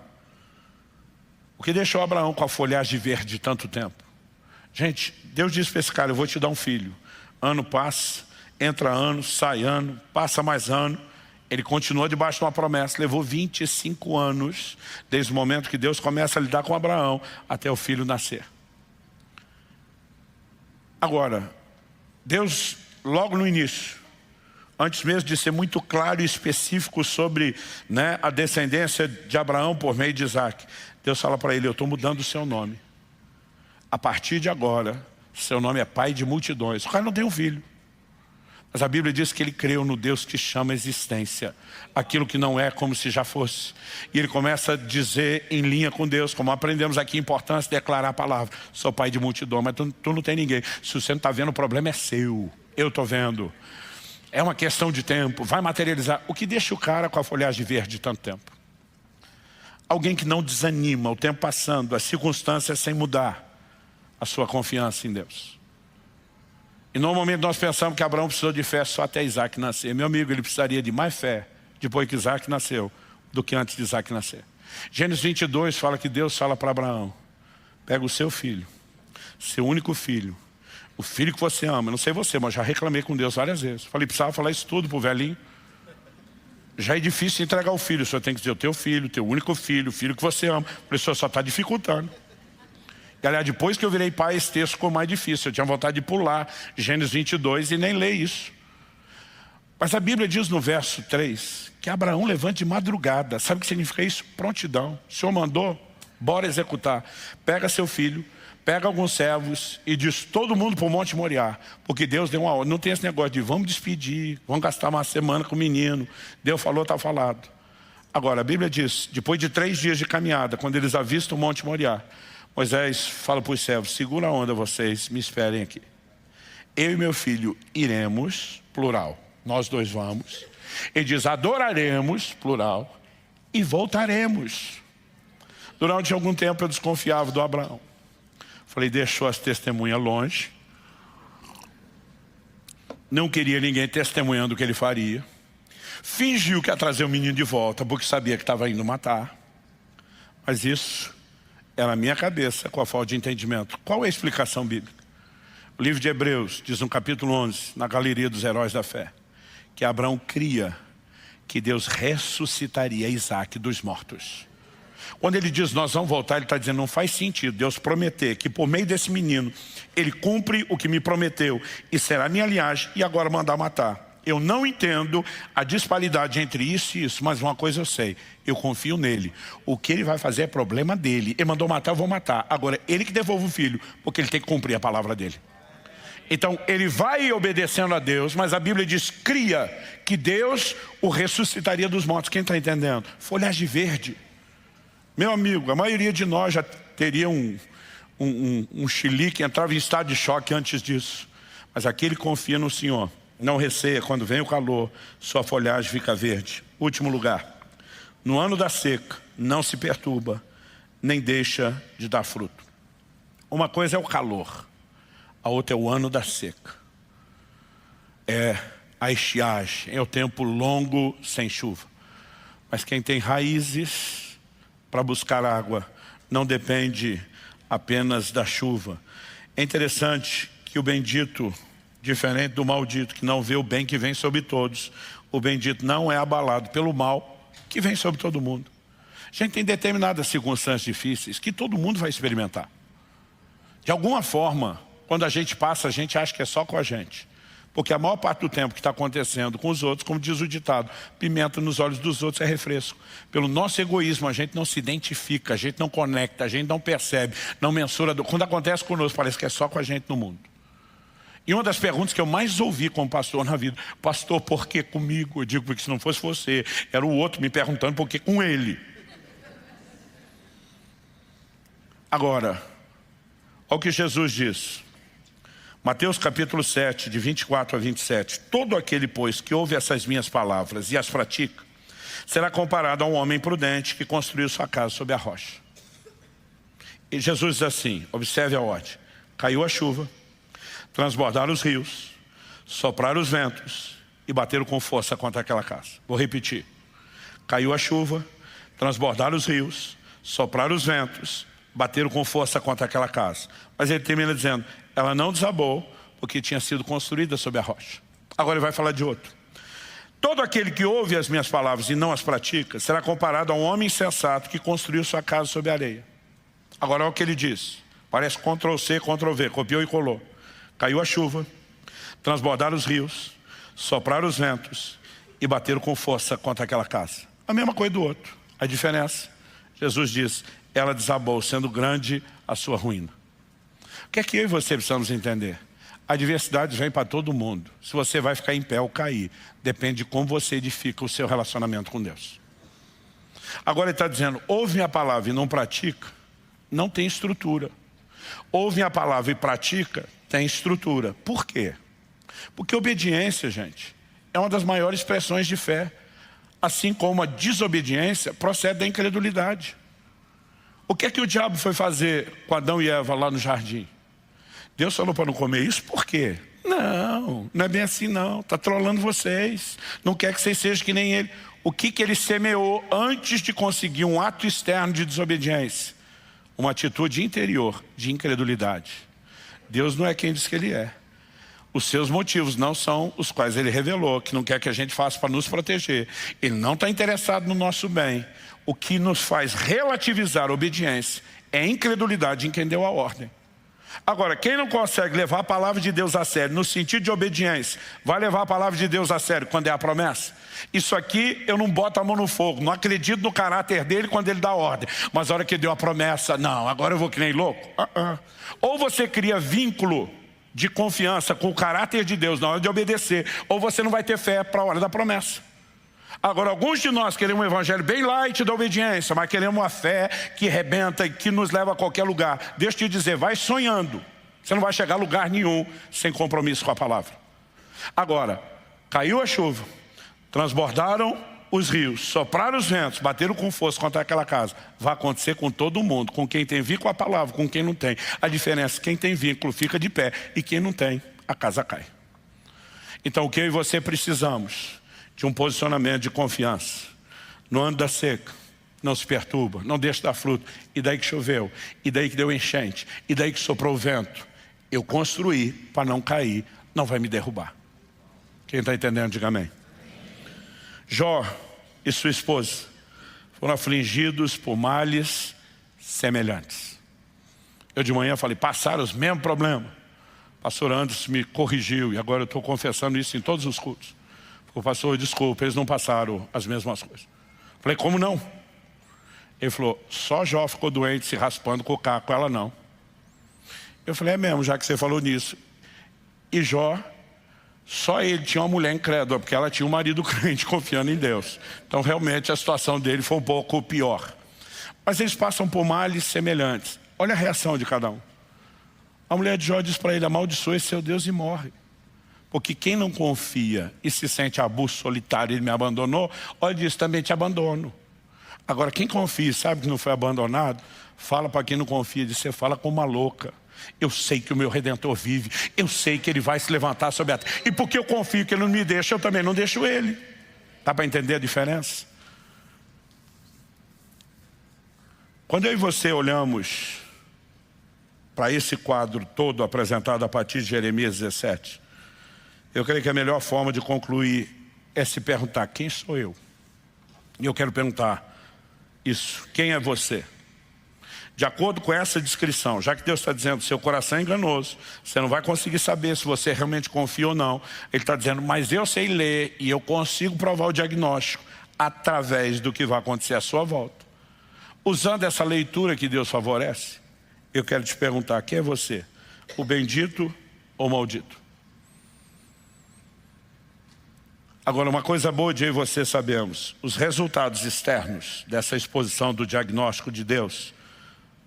O que deixou Abraão com a folhagem verde de tanto tempo? Gente, Deus disse para esse cara, eu vou te dar um filho. Ano passa, entra ano, sai ano, passa mais ano. Ele continua debaixo de uma promessa. Levou 25 anos, desde o momento que Deus começa a lidar com Abraão, até o filho nascer. Agora, Deus, logo no início, antes mesmo de ser muito claro e específico sobre a descendência de Abraão por meio de Isaac, Deus fala para ele, eu estou mudando o seu nome. A partir de agora, seu nome é pai de multidões. O cara não tem um filho. Mas a Bíblia diz que ele creu no Deus que chama existência. Aquilo que não é como se já fosse. E ele começa a dizer em linha com Deus, como aprendemos aqui, a importância de declarar a palavra. Sou pai de multidão, mas tu não tem ninguém. Se você não está vendo, o problema é seu. Eu estou vendo. É uma questão de tempo. Vai materializar. O que deixa o cara com a folhagem verde tanto tempo? Alguém que não desanima, o tempo passando, as circunstâncias sem mudar a sua confiança em Deus. E normalmente nós pensamos que Abraão precisou de fé só até Isaac nascer. Meu amigo, ele precisaria de mais fé depois que Isaac nasceu do que antes de Isaac nascer. Gênesis 22 fala que Deus fala para Abraão, pega o seu filho, seu único filho, o filho que você ama. Não sei você, mas já reclamei com Deus várias vezes. Falei, precisava falar isso tudo para o velhinho. Já é difícil entregar o filho, o senhor tem que dizer o teu filho, teu único filho, o filho que você ama. Falei, o senhor só está dificultando. E, aliás, depois que eu virei pai, esse texto ficou mais difícil. Eu tinha vontade de pular Gênesis 22 e nem ler isso. Mas a Bíblia diz no verso 3 que Abraão levanta de madrugada. Sabe o que significa isso? Prontidão. O Senhor mandou, bora executar. Pega seu filho, pega alguns servos e diz todo mundo para o Monte Moriá. Porque Deus deu uma ordem. Não tem esse negócio de vamos despedir, vamos gastar uma semana com o menino. Deus falou, está falado. Agora, a Bíblia diz, depois de 3 dias de caminhada, quando eles avistam o Monte Moriá, Moisés fala para os servos, segura a onda vocês, me esperem aqui. Eu e meu filho iremos, plural, nós dois vamos. Ele diz, adoraremos, plural, e voltaremos. Durante algum tempo eu desconfiava do Abraão. Falei, deixou as testemunhas longe. Não queria ninguém testemunhando o que ele faria. Fingiu que ia trazer o menino de volta, porque sabia que estava indo matar. Mas isso era a minha cabeça com a falta de entendimento. Qual é a explicação bíblica? O livro de Hebreus diz no capítulo 11, na galeria dos heróis da fé, que Abraão cria que Deus ressuscitaria Isaac dos mortos. Quando ele diz nós vamos voltar, ele está dizendo não faz sentido Deus prometer que por meio desse menino ele cumpre o que me prometeu e será minha linhagem e agora mandar matar. Eu não entendo a disparidade entre isso e isso, mas uma coisa eu sei, eu confio nele. O que ele vai fazer é problema dele. Ele mandou matar, eu vou matar. Agora, ele que devolve o filho, porque ele tem que cumprir a palavra dele. Então, ele vai obedecendo a Deus, mas a Bíblia diz, cria que Deus o ressuscitaria dos mortos. Quem está entendendo? Folhagem verde. Meu amigo, a maioria de nós já teria um chilique, entrava em estado de choque antes disso. Mas aquele confia no Senhor. Não receia, quando vem o calor, sua folhagem fica verde. Último lugar. No ano da seca, não se perturba, nem deixa de dar fruto. Uma coisa é o calor, a outra é o ano da seca. É a estiagem, é o tempo longo sem chuva. Mas quem tem raízes para buscar água, não depende apenas da chuva. É interessante que o bendito, diferente do maldito, que não vê o bem que vem sobre todos, o bendito não é abalado pelo mal que vem sobre todo mundo. A gente tem determinadas circunstâncias difíceis que todo mundo vai experimentar. De alguma forma, quando a gente passa, a gente acha que é só com a gente. Porque a maior parte do tempo que está acontecendo com os outros, como diz o ditado, pimenta nos olhos dos outros é refresco. Pelo nosso egoísmo, a gente não se identifica, a gente não conecta, a gente não percebe, não mensura. Quando acontece conosco, parece que é só com a gente no mundo. E uma das perguntas que eu mais ouvi como pastor na vida, pastor, por que comigo? Eu digo, porque se não fosse você, era o outro me perguntando por que com ele. Agora, olha o que Jesus diz. Mateus capítulo 7, de 24 a 27. Todo aquele, pois, que ouve essas minhas palavras e as pratica, será comparado a um homem prudente que construiu sua casa sobre a rocha. E Jesus diz assim, observe a ordem. Caiu a chuva, transbordaram os rios, sopraram os ventos e bateram com força contra aquela casa. Vou repetir. Caiu a chuva, transbordaram os rios, sopraram os ventos, bateram com força contra aquela casa. Mas ele termina dizendo, ela não desabou porque tinha sido construída sobre a rocha. Agora ele vai falar de outro. Todo aquele que ouve as minhas palavras e não as pratica, será comparado a um homem insensato que construiu sua casa sobre a areia. Agora olha o que ele diz. Parece Ctrl+C, Ctrl+V, copiou e colou. Caiu a chuva, transbordaram os rios, sopraram os ventos e bateram com força contra aquela casa. A mesma coisa do outro. A diferença, Jesus diz, ela desabou, sendo grande a sua ruína. O que é que eu e você precisamos entender? A adversidade vem para todo mundo. Se você vai ficar em pé ou cair, depende de como você edifica o seu relacionamento com Deus. Agora ele está dizendo, ouve minha palavra e não pratica, não tem estrutura. Ouve minha palavra e pratica, tem estrutura. Por quê? Porque obediência, gente, é uma das maiores expressões de fé. Assim como a desobediência procede da incredulidade. O que é que o diabo foi fazer com Adão e Eva lá no jardim? Deus falou para não comer isso, por quê? Não é bem assim não, está trolando vocês. Não quer que vocês sejam que nem ele. O que ele semeou antes de conseguir um ato externo de desobediência? Uma atitude interior de incredulidade. Deus não é quem diz que ele é. Os seus motivos não são os quais ele revelou, que não quer que a gente faça para nos proteger. Ele não está interessado no nosso bem. O que nos faz relativizar a obediência é a incredulidade em quem deu a ordem. Agora, quem não consegue levar a palavra de Deus a sério, no sentido de obediência, vai levar a palavra de Deus a sério quando é a promessa? Isso aqui eu não boto a mão no fogo, não acredito no caráter dele quando ele dá ordem. Mas a hora que deu a promessa, não, agora eu vou que nem louco. Ou você cria vínculo de confiança com o caráter de Deus na hora de obedecer, ou você não vai ter fé para a hora da promessa. Agora, alguns de nós queremos um evangelho bem light da obediência, mas queremos uma fé que rebenta e que nos leva a qualquer lugar. Deixa eu te dizer, vai sonhando. Você não vai chegar a lugar nenhum sem compromisso com a palavra. Agora, caiu a chuva, transbordaram os rios, sopraram os ventos, bateram com força contra aquela casa. Vai acontecer com todo mundo, com quem tem vínculo com a palavra, com quem não tem. A diferença é que quem tem vínculo fica de pé e quem não tem, a casa cai. Então o que eu e você precisamos? De um posicionamento de confiança. No ano da seca, não se perturba, não deixa dar fruto. E daí que choveu, e daí que deu enchente, e daí que soprou o vento. Eu construí para não cair, não vai me derrubar. Quem está entendendo, diga amém. Jó e sua esposa foram afligidos por males semelhantes. Eu de manhã falei, passaram os mesmos problemas. O pastor Anderson me corrigiu e agora eu estou confessando isso em todos os cultos. O pastor, desculpa, eles não passaram as mesmas coisas. Falei, como não? Ele falou, só Jó ficou doente se raspando com o caco, ela não. Eu falei, é mesmo, já que você falou nisso. E Jó, só ele tinha uma mulher incrédula, porque ela tinha um marido crente confiando em Deus. Então realmente a situação dele foi um pouco pior. Mas eles passam por males semelhantes. Olha a reação de cada um. A mulher de Jó diz para ele, amaldiçoe seu Deus e morre. Porque quem não confia e se sente abuso solitário, ele me abandonou, olha, diz, também te abandono. Agora, quem confia e sabe que não foi abandonado, fala para quem não confia, diz, você fala como uma louca. Eu sei que o meu Redentor vive, eu sei que ele vai se levantar sobre a terra. E porque eu confio que ele não me deixa, eu também não deixo ele. Dá para entender a diferença? Quando eu e você olhamos para esse quadro todo apresentado a partir de Jeremias 17, eu creio que a melhor forma de concluir é se perguntar, quem sou eu? E eu quero perguntar isso, quem é você? De acordo com essa descrição, já que Deus está dizendo, seu coração é enganoso, você não vai conseguir saber se você realmente confia ou não. Ele está dizendo, mas eu sei ler e eu consigo provar o diagnóstico através do que vai acontecer à sua volta. Usando essa leitura que Deus favorece, eu quero te perguntar, quem é você? O bendito ou o maldito? Agora, uma coisa boa de eu e você sabemos, os resultados externos dessa exposição do diagnóstico de Deus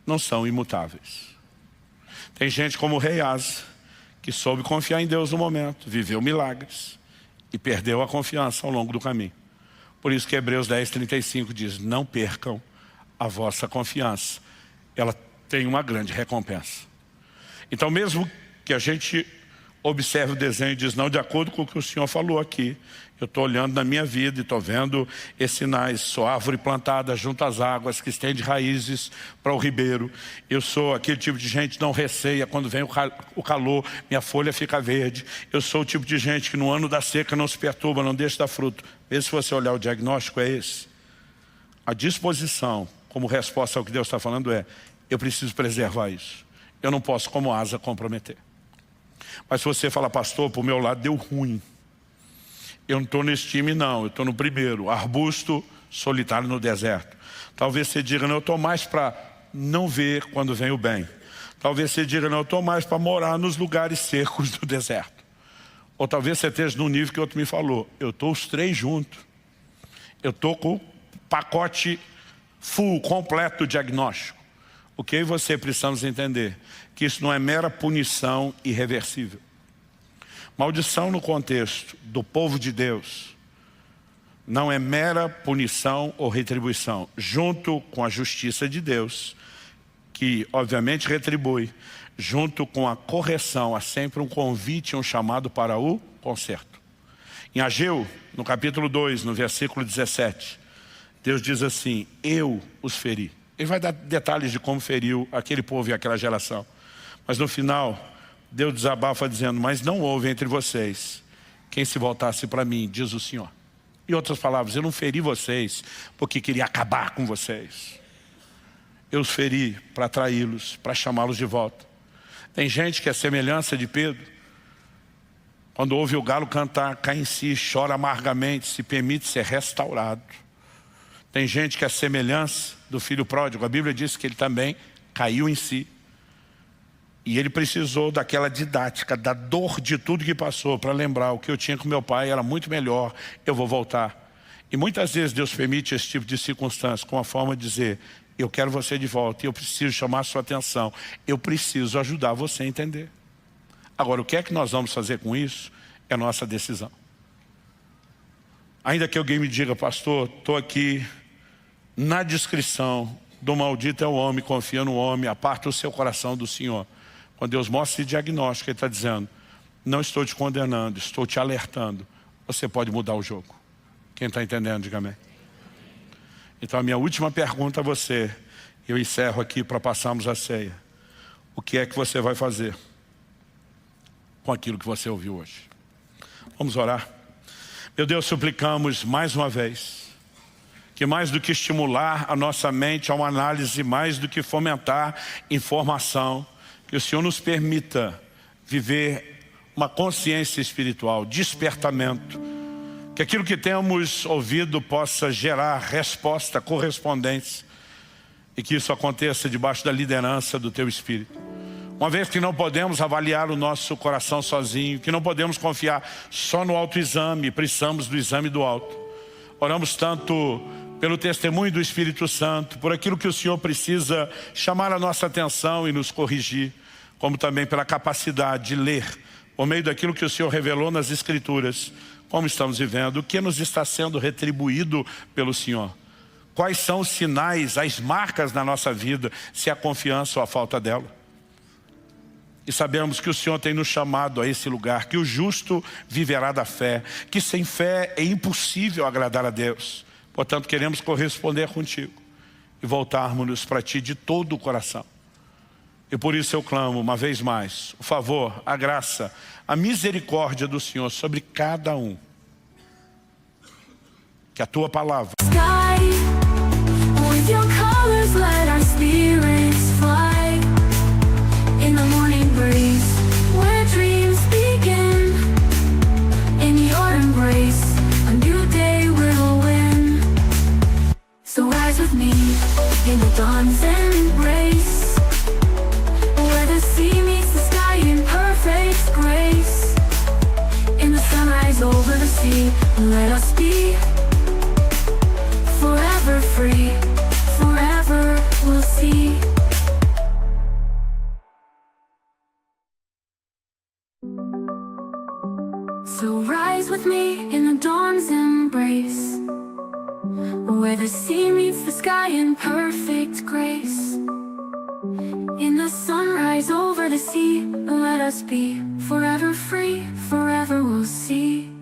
não são imutáveis. Tem gente como o rei Asa, que soube confiar em Deus no momento, viveu milagres e perdeu a confiança ao longo do caminho. Por isso que Hebreus 10:35 diz, não percam a vossa confiança, ela tem uma grande recompensa. Então mesmo que a gente observe o desenho e diz, não, de acordo com o que o Senhor falou aqui, eu estou olhando na minha vida e estou vendo esses sinais, sou árvore plantada junto às águas, que estende raízes para o ribeiro. Eu sou aquele tipo de gente que não receia quando vem o calor, minha folha fica verde. Eu sou o tipo de gente que no ano da seca não se perturba, não deixa dar fruto. Mesmo se você olhar o diagnóstico é esse. A disposição, como resposta ao que Deus está falando é, eu preciso preservar isso. Eu não posso, como Asa, comprometer. Mas se você fala, pastor, para o meu lado deu ruim. Eu não estou nesse time não, eu estou no primeiro, arbusto solitário no deserto. Talvez você diga, não, eu estou mais para não ver quando vem o bem. Talvez você diga, não, eu estou mais para morar nos lugares secos do deserto. Ou talvez você esteja no nível que o outro me falou, eu estou os três juntos. Eu estou com o pacote full, completo diagnóstico. O que eu e você precisamos entender? Que isso não é mera punição irreversível. Maldição no contexto do povo de Deus não é mera punição ou retribuição. Junto com a justiça de Deus, que obviamente retribui, junto com a correção, há sempre um convite e um chamado para o conserto. Em Ageu, no capítulo 2, no versículo 17, Deus diz assim, eu os feri. Ele vai dar detalhes de como feriu aquele povo e aquela geração. Mas no final, Deus desabafa dizendo, mas não houve entre vocês quem se voltasse para mim, diz o Senhor. Em outras palavras, eu não feri vocês porque queria acabar com vocês. Eu os feri para atraí-los, para chamá-los de volta. Tem gente que é semelhança de Pedro. Quando ouve o galo cantar, cai em si, chora amargamente, se permite ser restaurado. Tem gente que é semelhança do filho pródigo. A Bíblia diz que ele também caiu em si. E ele precisou daquela didática, da dor de tudo que passou, para lembrar o que eu tinha com meu pai era muito melhor, eu vou voltar. E muitas vezes Deus permite esse tipo de circunstância com a forma de dizer: eu quero você de volta, e eu preciso chamar a sua atenção, eu preciso ajudar você a entender. Agora, o que é que nós vamos fazer com isso? É a nossa decisão. Ainda que alguém me diga: pastor, estou aqui na descrição do maldito é o homem, confia no homem, aparta o seu coração do Senhor. Quando Deus mostra esse diagnóstico, Ele está dizendo: não estou te condenando, estou te alertando. Você pode mudar o jogo. Quem está entendendo, diga amém. Então a minha última pergunta a você, eu encerro aqui para passarmos a ceia: o que é que você vai fazer com aquilo que você ouviu hoje? Vamos orar. Meu Deus, suplicamos mais uma vez que, mais do que estimular a nossa mente a uma análise, mais do que fomentar informação, que o Senhor nos permita viver uma consciência espiritual, despertamento, que aquilo que temos ouvido possa gerar resposta, correspondência, e que isso aconteça debaixo da liderança do Teu Espírito. Uma vez que não podemos avaliar o nosso coração sozinho, que não podemos confiar só no autoexame, precisamos do exame do alto. Oramos tanto pelo testemunho do Espírito Santo, por aquilo que o Senhor precisa chamar a nossa atenção e nos corrigir, como também pela capacidade de ler, por meio daquilo que o Senhor revelou nas Escrituras, como estamos vivendo, o que nos está sendo retribuído pelo Senhor. Quais são os sinais, as marcas na nossa vida, se há confiança ou a falta dela. E sabemos que o Senhor tem nos chamado a esse lugar, que o justo viverá da fé, que sem fé é impossível agradar a Deus. Portanto, queremos corresponder contigo e voltarmos-nos para Ti de todo o coração. E por isso eu clamo uma vez mais o favor, a graça, a misericórdia do Senhor sobre cada um. Que a Tua palavra in the dawn's embrace, where the sea meets the sky in perfect grace. In the sunrise over the sea, let us be forever free, forever we'll see. So rise with me in the dawn's embrace, where the sea meets the sky in perfect grace. In the sunrise over the sea, let us be forever free, forever we'll see.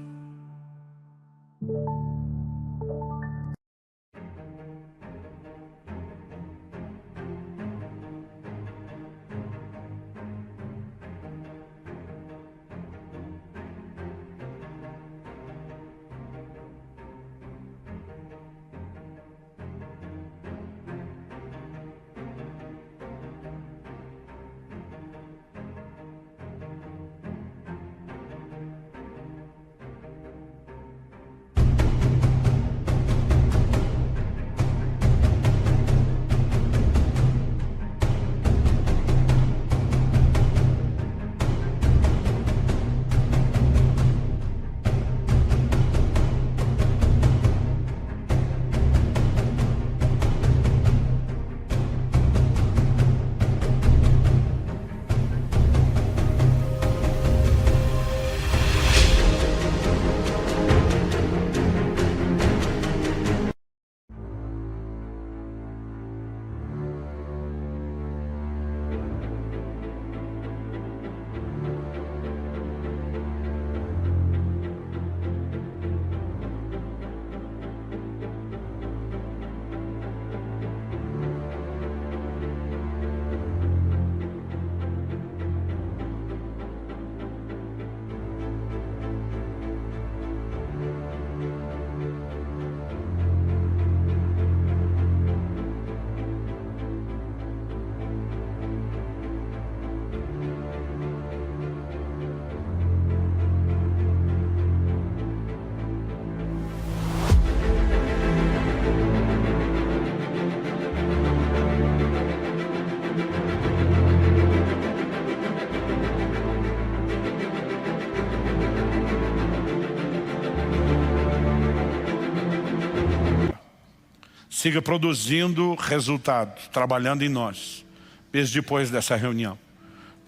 siga produzindo resultado, trabalhando em nós, mesmo depois dessa reunião.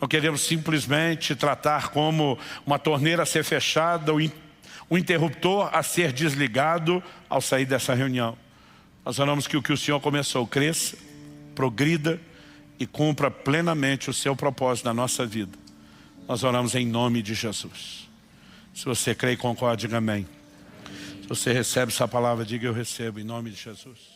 Não queremos simplesmente tratar como uma torneira a ser fechada, o interruptor a ser desligado ao sair dessa reunião. Nós oramos que o que o Senhor começou cresça, progrida e cumpra plenamente o seu propósito na nossa vida. Nós oramos em nome de Jesus. Se você crê e concorda, diga amém. Se você recebe essa palavra, diga eu recebo em nome de Jesus.